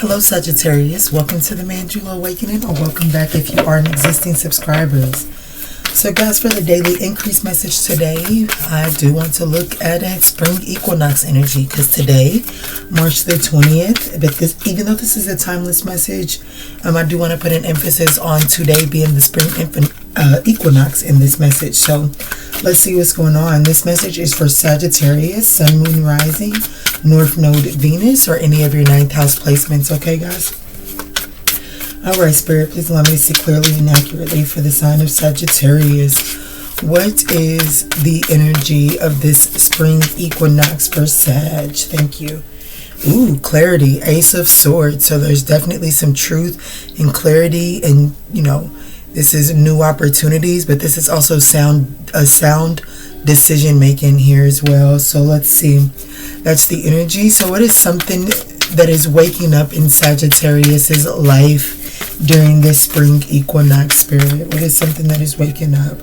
Hello Sagittarius, welcome to the ManjulaAwakening, or welcome back if you are an existing subscribers. So guys, for the daily increase message today, I do want to look at a spring equinox energy, because today, March the 20th, but even though this is a timeless message, I do want to put an emphasis on today being the spring equinox in this message. So let's see what's going on. This message is for Sagittarius, Sun, Moon, Rising, North Node, Venus, or any of your 9th house placements. Okay, guys? Alright, Spirit, please allow me to see clearly and accurately for the sign of Sagittarius. What is the energy of this spring equinox for Sag? Thank you. Ooh, clarity, Ace of Swords. So there's definitely some truth and clarity, and this is new opportunities, but this is also sound decision making here as well. So let's see. That's the energy. So what is something that is waking up in Sagittarius's life during this spring equinox, Spirit? What is something that is waking up?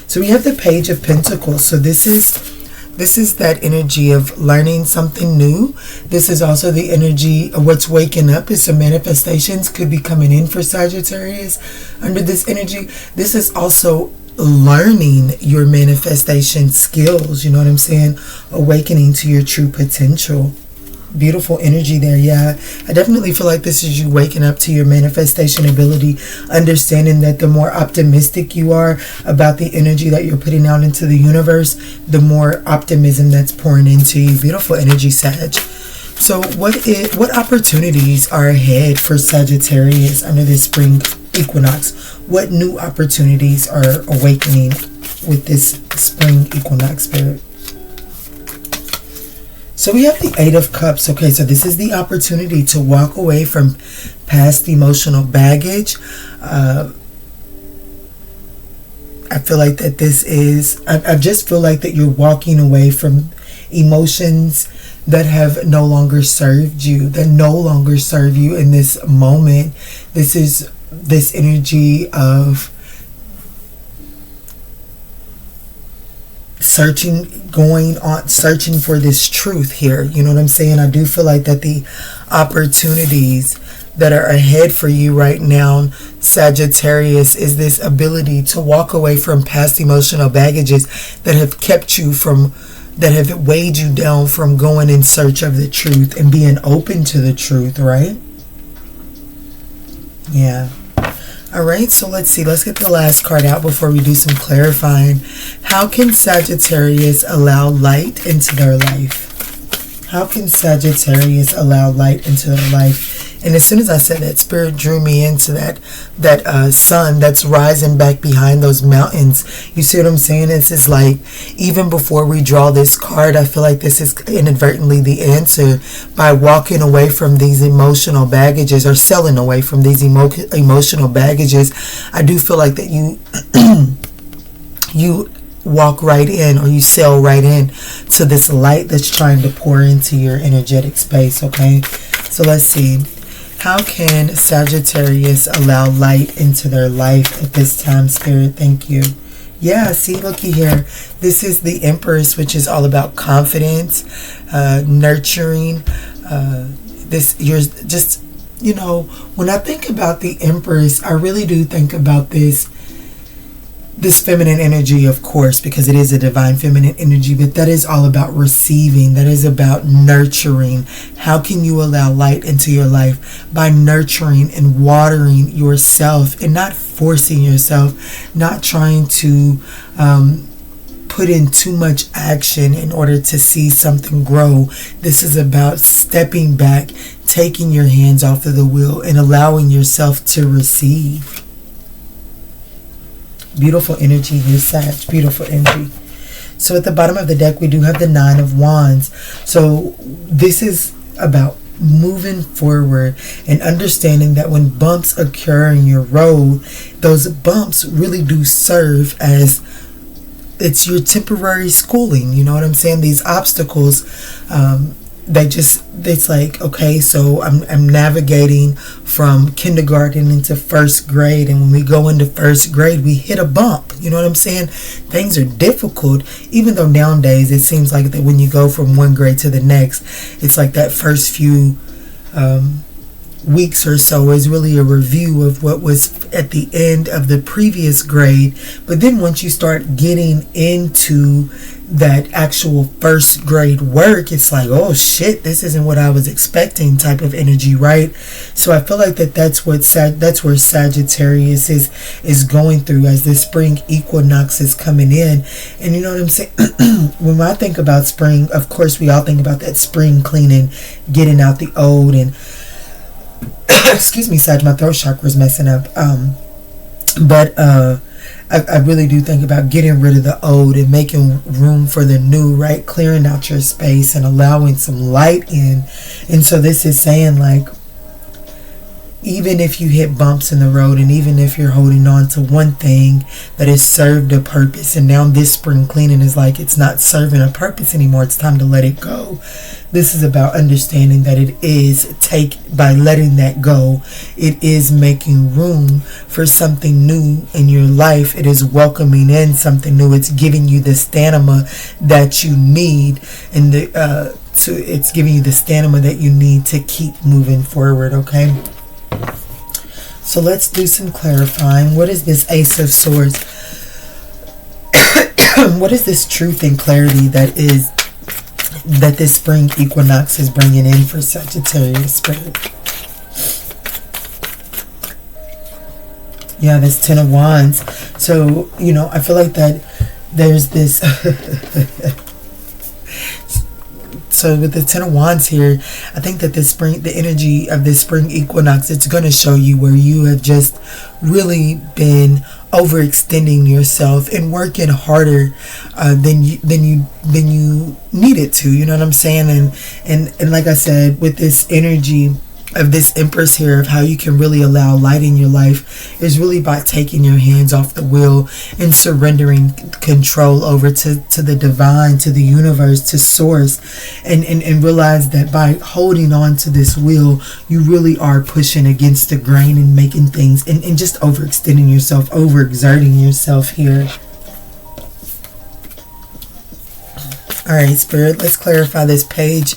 So we have the Page of Pentacles. So this is that energy of learning something new. This is also the energy of what's waking up. Is some manifestations could be coming in for Sagittarius under this energy. This is also learning your manifestation skills. You know what I'm saying? Awakening to your true potential. Beautiful energy there. Yeah, I definitely feel like this is you waking up to your manifestation ability, understanding that the more optimistic you are about the energy that you're putting out into the universe, the more optimism that's pouring into you. Beautiful energy, Sag. So what opportunities are ahead for Sagittarius under this spring equinox? What new opportunities are awakening with this spring equinox, Spirit? So we have the Eight of Cups. Okay, so this is the opportunity to walk away from past emotional baggage. I feel like that this is, I just feel like that you're walking away from emotions that have no longer served you, that no longer serve you in this moment. This is this energy of searching for this truth here. You know what I'm saying? I do feel like that the opportunities that are ahead for you right now, Sagittarius, is this ability to walk away from past emotional baggages that have kept you from, that have weighed you down from going in search of the truth and being open to the truth, right? Yeah. All right, so let's see. Let's get the last card out before we do some clarifying. How can Sagittarius allow light into their life? How can Sagittarius allow light into their life? And as soon as I said that, Spirit drew me into that sun that's rising back behind those mountains. You see what I'm saying? This is like, even before we draw this card, I feel like this is inadvertently the answer. By walking away from these emotional baggages, or selling away from these emotional baggages, I do feel like that you walk right in, or you sail right in to this light that's trying to pour into your energetic space. Okay, so let's see. How can Sagittarius allow light into their life at this time, Spirit? Thank you. Yeah, see, looky here. This is the Empress, which is all about confidence, nurturing. You're just, when I think about the Empress, I really do think about this feminine energy, of course, because it is a divine feminine energy, but that is all about receiving. That is about nurturing. How can you allow light into your life? By nurturing and watering yourself, and not forcing yourself, not trying to put in too much action in order to see something grow. This is about stepping back, taking your hands off of the wheel, and allowing yourself to receive. Beautiful energy here, Sag. Beautiful energy. So at the bottom of the deck, we do have the Nine of Wands. So this is about moving forward and understanding that when bumps occur in your road, those bumps really do serve as, it's your temporary schooling. You know what I'm saying? These obstacles, it's like, okay, so I'm navigating from kindergarten into first grade, and when we go into first grade, we hit a bump. You know what I'm saying? Things are difficult, even though nowadays it seems like that when you go from one grade to the next, it's like that first few weeks or so is really a review of what was at the end of the previous grade. But then once you start getting into that actual first grade work, it's like, oh shit, this isn't what I was expecting type of energy, right? So I feel like that's where Sagittarius is going through as this spring equinox is coming in. And you know what I'm saying? When I think about spring, of course we all think about that spring cleaning, getting out the old, and excuse me, Sag, my throat chakra is messing up. But I really do think about getting rid of the old and making room for the new, right? Clearing out your space and allowing some light in. And so this is saying, like, even if you hit bumps in the road, and even if you're holding on to one thing that has served a purpose, and now this spring cleaning is like it's not serving a purpose anymore, it's time to let it go. This is about understanding that it is by letting that go, it is making room for something new in your life. It is welcoming in something new. It's giving you the stamina that you need, and it's giving you the stamina that you need to keep moving forward, okay? So let's do some clarifying. What is this Ace of Swords? What is this truth and clarity that this spring equinox is bringing in for Sagittarius spirit? Yeah, this Ten of Wands. So, you know, I feel like that there's this... So with the Ten of Wands here, I think that the energy of this spring equinox, it's going to show you where you have just really been overextending yourself and working harder than you needed to. You know what I'm saying? And like I said, with this energy of this Empress here, of how you can really allow light in your life, is really by taking your hands off the wheel and surrendering control over to the divine, to the universe, to source, and realize that by holding on to this wheel, you really are pushing against the grain and making things and just overextending yourself, overexerting yourself here. All right, Spirit, let's clarify this Page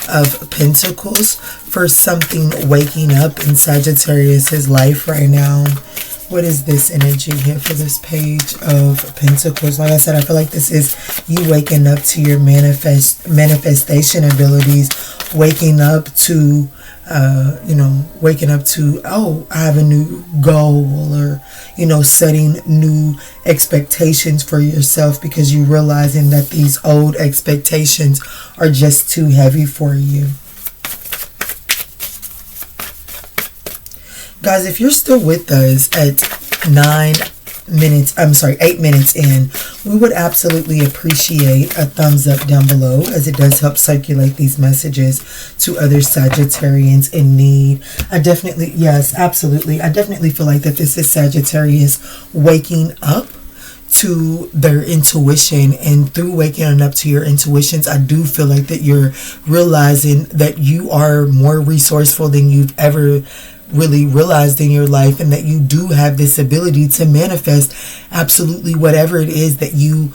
of Pentacles for something waking up in Sagittarius's life right now. What is this energy here for this Page of Pentacles? Like I said, I feel like this is you waking up to your manifestation abilities, waking up to oh, I have a new goal, or setting new expectations for yourself, because you're realizing that these old expectations are just too heavy for you. Guys, if you're still with us at 8 minutes in, we would absolutely appreciate a thumbs up down below, as it does help circulate these messages to other Sagittarians in need. Yes, absolutely. I definitely feel like that this is Sagittarius waking up to their intuition, and through waking up to your intuitions, I do feel like that you're realizing that you are more resourceful than you've ever really realized in your life, and that you do have this ability to manifest absolutely whatever it is that you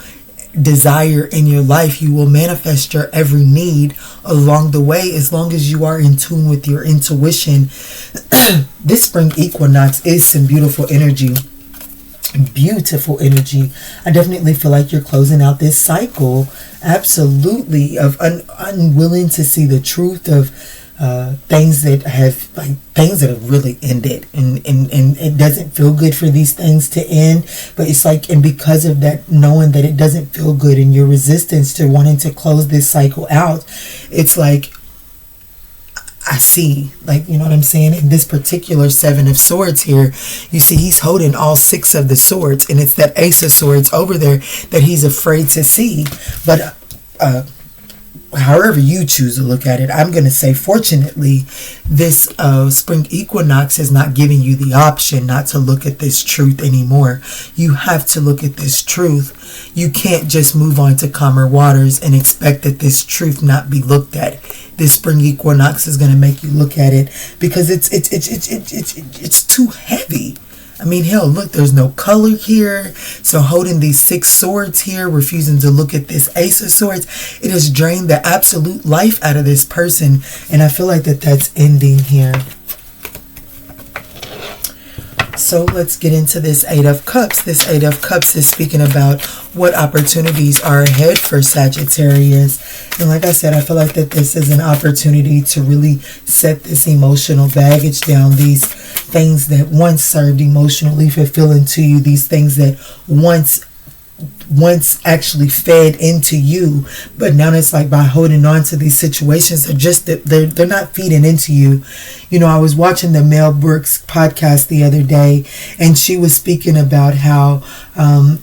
desire in your life. You will manifest your every need along the way, as long as you are in tune with your intuition. This spring equinox is some beautiful energy. Beautiful energy. I definitely feel like you're closing out this cycle, absolutely, of unwilling to see the truth of things that have really ended, and it doesn't feel good for these things to end. But it's like, and because of that, knowing that it doesn't feel good, and your resistance to wanting to close this cycle out, it's like, I see, like, you know what I'm saying? In this particular Seven of Swords here, you see he's holding all 6 of the swords, and it's that Ace of Swords over there that he's afraid to see. But however you choose to look at it, I'm going to say, fortunately, this spring equinox is not giving you the option not to look at this truth anymore. You have to look at this truth. You can't just move on to calmer waters and expect that this truth not be looked at. This spring equinox is going to make you look at it, because it's too heavy. I mean, hell, look, there's no color here. So holding these 6 swords here, refusing to look at this Ace of Swords, it has drained the absolute life out of this person. And I feel like that's ending here. So let's get into this Eight of Cups. This Eight of Cups is speaking about what opportunities are ahead for Sagittarius. And like I said, I feel like that this is an opportunity to really set this emotional baggage down. These things that once served emotionally fulfilling to you. These things that once actually fed into you, but now it's like by holding on to these situations, they're not feeding into you. You know, I was watching the Mel Brooks podcast the other day, and she was speaking about how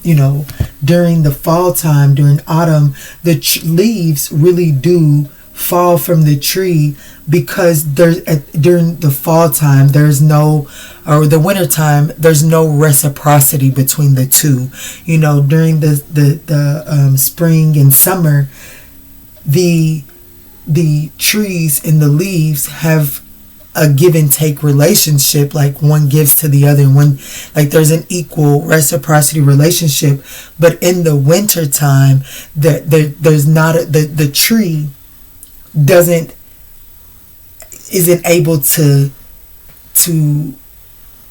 during the fall time, during autumn, the leaves really do fall from the tree, because during the fall time or the winter time, there's no reciprocity between the two. You know, during the spring and summer, the trees and the leaves have a give and take relationship, like one gives to the other, and one, like there's an equal reciprocity relationship. But in the winter time, there's not the tree isn't able to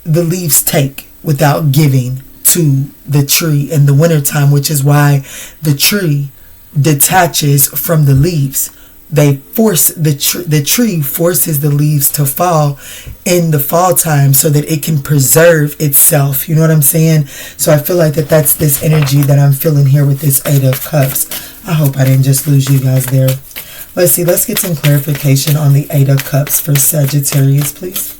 the leaves take without giving to the tree in the wintertime, which is why the tree detaches from the leaves. They force the tree forces the leaves to fall in the fall time so that it can preserve itself. You know what I'm saying? So I feel like that's this energy that I'm feeling here with this Eight of Cups. I hope I didn't just lose you guys there. Let's see. Let's get some clarification on the Eight of Cups for Sagittarius, please.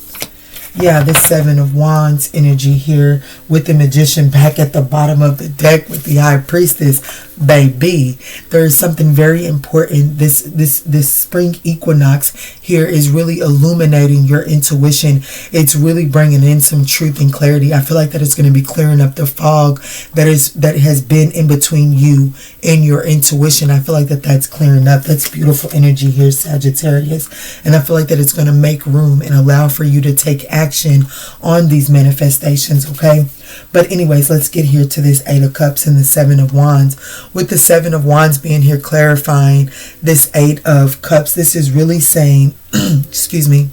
Yeah, the Seven of Wands energy here with the Magician back at the bottom of the deck with the High Priestess. Baby, there is something very important. This spring equinox here is really illuminating your intuition. It's really bringing in some truth and clarity. I feel like that it's going to be clearing up the fog that has been in between you and your intuition. I feel like that's clearing up. That's beautiful energy here, Sagittarius. And I feel like that it's going to make room and allow for you to take action on these manifestations, okay? But anyways, let's get here to this Eight of Cups and the Seven of Wands. With the Seven of Wands being here clarifying this Eight of Cups, this is really saying, excuse me,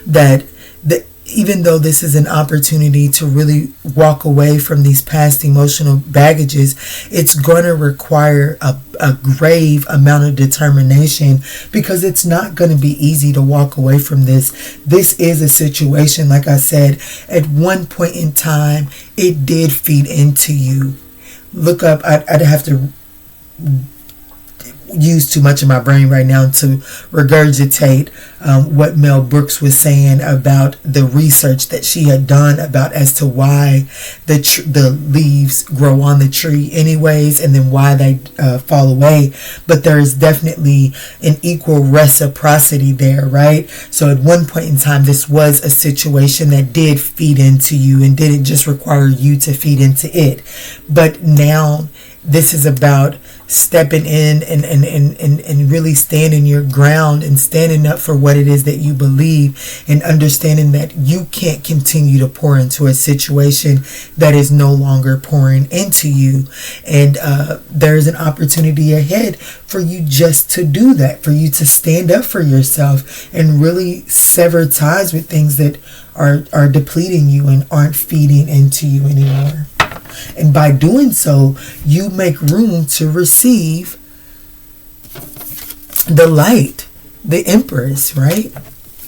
that even though this is an opportunity to really walk away from these past emotional baggages, it's going to require a grave amount of determination, because it's not going to be easy to walk away from this. This is a situation, like I said, at one point in time, it did feed into you. Look up, I'd have to use too much of my brain right now to regurgitate what Mel Brooks was saying about the research that she had done about as to why the leaves grow on the tree anyways, and then why they fall away. But there is definitely an equal reciprocity there, right? So at one point in time, this was a situation that did feed into you and didn't just require you to feed into it. But now this is about stepping in and really standing your ground and standing up for what it is that you believe, and understanding that you can't continue to pour into a situation that is no longer pouring into you. And there's an opportunity ahead for you just to do that, for you to stand up for yourself and really sever ties with things that are depleting you and aren't feeding into you anymore. And by doing so, you make room to receive the light, the Empress, right?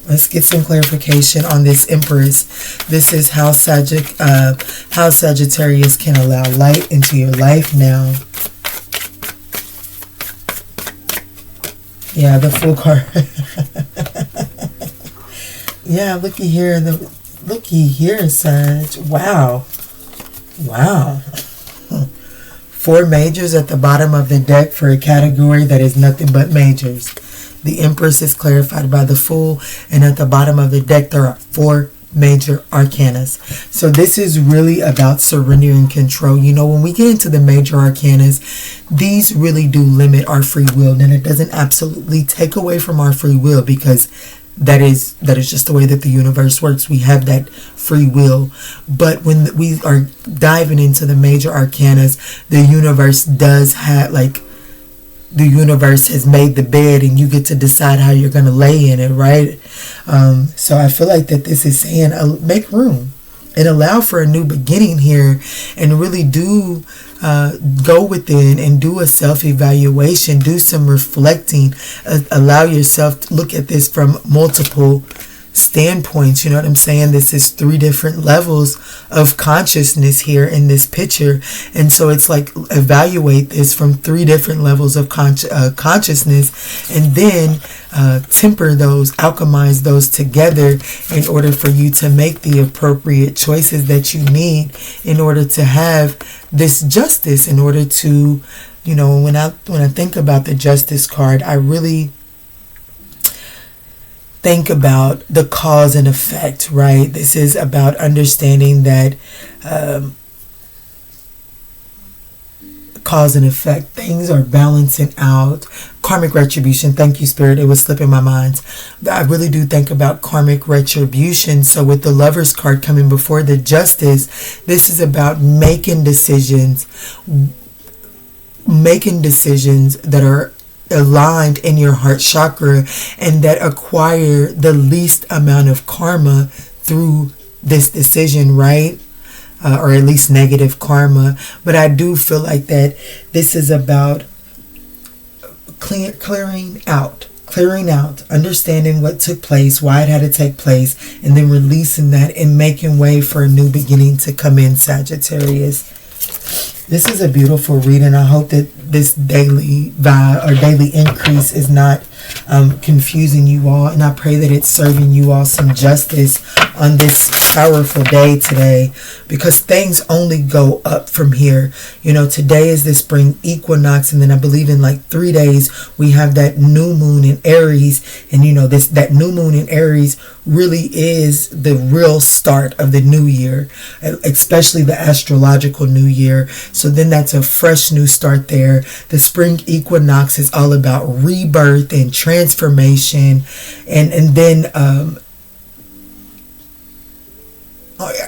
Let's get some clarification on this Empress. This is how Sagittarius can allow light into your life now. Yeah, the Fool card. Yeah, looky here, Sag. Wow. 4 majors at the bottom of the deck for a category that is nothing but majors. The Empress is clarified by the Fool, and at the bottom of the deck there are 4 major arcanas. So this is really about surrendering control. You know, when we get into the major arcanas, these really do limit our free will, and it doesn't absolutely take away from our free will, because that is just the way that the universe works. We have that free will. But when we are diving into the major arcanas, the universe does have, like, the universe has made the bed and you get to decide how you're going to lay in it, right? So I feel like that this is saying make room. and allow for a new beginning here, and really do go within and do a self-evaluation, do some reflecting, allow yourself to look at this from multiple standpoints. You know what I'm saying? This is 3 different levels of consciousness here in this picture, and so it's like evaluate this from 3 different levels of consciousness, and then temper those, alchemize those together in order for you to make the appropriate choices that you need in order to have this justice, in order to, you know, when I think about the Justice card, I really think about the cause and effect, right? This is about understanding that cause and effect, things are balancing out. Karmic retribution, thank you, Spirit, it was slipping my mind. I really do think about karmic retribution. So with the Lover's card coming before the Justice, this is about making decisions that are aligned in your heart chakra and that acquire the least amount of karma through this decision, right? Or at least negative karma. But I do feel like that this is about clearing out, understanding what took place, why it had to take place, and then releasing that and making way for a new beginning to come in, Sagittarius. This is a beautiful reading. I hope that this daily vibe or daily increase is not confusing you all, and I pray that it's serving you all some justice on this powerful day today, because things only go up from here. You know, today is the spring equinox, and then I believe in like 3 days we have that new moon in Aries, and you know, that new moon in Aries really is the real start of the new year, especially the astrological new year. So then that's a fresh new start there. The spring equinox is all about rebirth and transformation, and then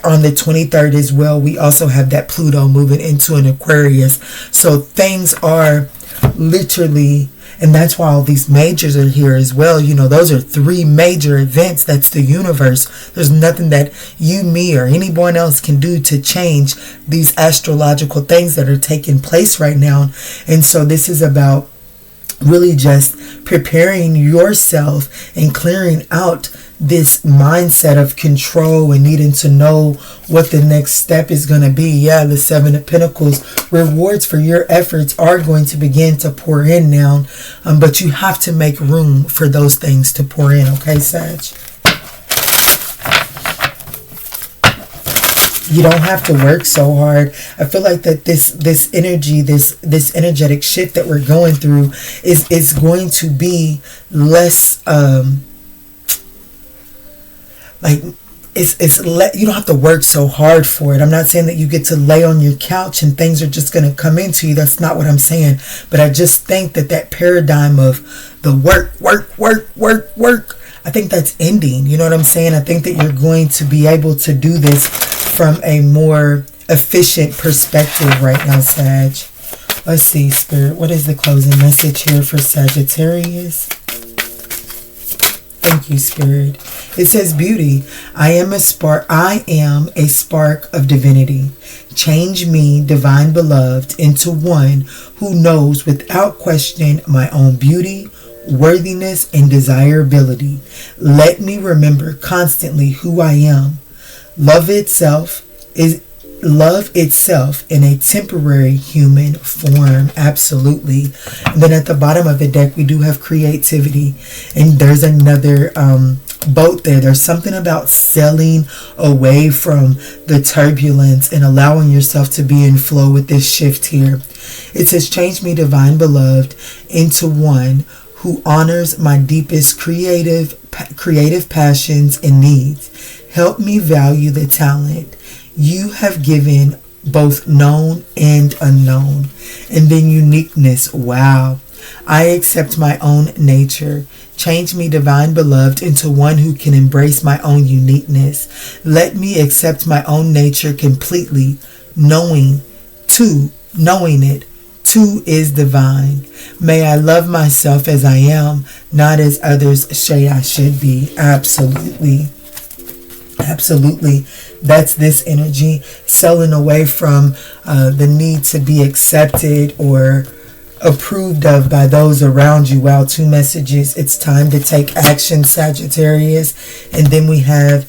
on the 23rd as well, we also have that Pluto moving into an Aquarius. So things are literally, and that's why all these majors are here as well. You know, those are 3 major events. That's the universe. There's nothing that you, me, or anyone else can do to change these astrological things that are taking place right now. And so this is about really just preparing yourself and clearing out this mindset of control and needing to know what the next step is going to be. Yeah, the 7 of Pentacles. Rewards for your efforts are going to begin to pour in now, but you have to make room for those things to pour in. Okay, Sag? You don't have to work so hard. I feel like that this energy, this energetic shift that we're going through is going to be less you don't have to work so hard for it. I'm not saying that you get to lay on your couch and things are just going to come into you. That's not what I'm saying. But I just think that paradigm of the work, I think that's ending. You know what I'm saying? I think that you're going to be able to do this from a more efficient perspective right now, Sag. Let's see, Spirit. What is the closing message here for Sagittarius? Thank you, Spirit. It says, beauty. I am a spark of divinity. Change me, divine beloved, into one who knows without question my own beauty, worthiness, and desirability. Let me remember constantly who I am. Love itself in a temporary human form. Absolutely. And then at the bottom of the deck, we do have creativity. And there's another boat there. There's something about sailing away from the turbulence and allowing yourself to be in flow with this shift here. It says, change me, divine beloved, into one who honors my deepest creative passions and needs. Help me value the talent you have given, both known and unknown. And then uniqueness. Wow. I accept my own nature. Change me, divine beloved, into one who can embrace my own uniqueness. Let me accept my own nature completely, knowing it too is divine. May I love myself as I am, not as others say I should be. Absolutely. Absolutely. That's this energy. Selling away from the need to be accepted or approved of by those around you. Wow, 2 messages. It's time to take action, Sagittarius. And then we have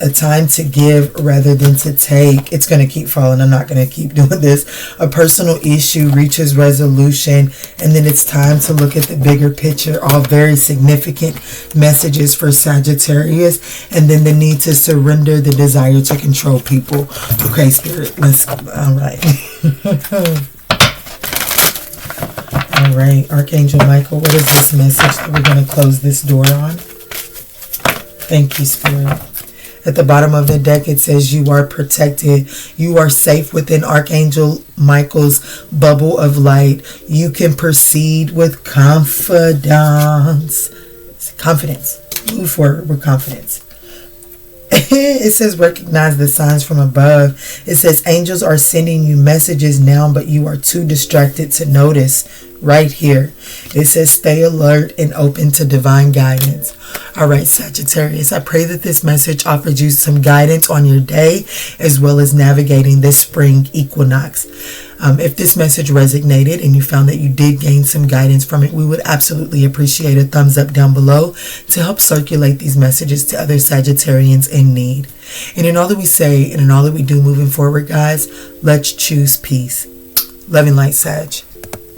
a time to give rather than to take. It's going to keep falling. I'm not going to keep doing this. A personal issue reaches resolution. And then it's time to look at the bigger picture. All very significant messages for Sagittarius. And then the need to surrender, the desire to control people. Okay, Spirit. Let's go. All right. All right. Archangel Michael, what is this message that we're going to close this door on? Thank you, Spirit. At the bottom of the deck, it says you are protected. You are safe within Archangel Michael's bubble of light. You can proceed with confidence. Confidence. Move forward with confidence. It says recognize the signs from above. It says angels are sending you messages now, but you are too distracted to notice. Right here. It says stay alert and open to divine guidance. All right, Sagittarius, I pray that this message offers you some guidance on your day as well as navigating this spring equinox. If this message resonated and you found that you did gain some guidance from it, we would absolutely appreciate a thumbs up down below to help circulate these messages to other Sagittarians in need. And in all that we say and in all that we do moving forward, guys, let's choose peace. Loving light, Sag.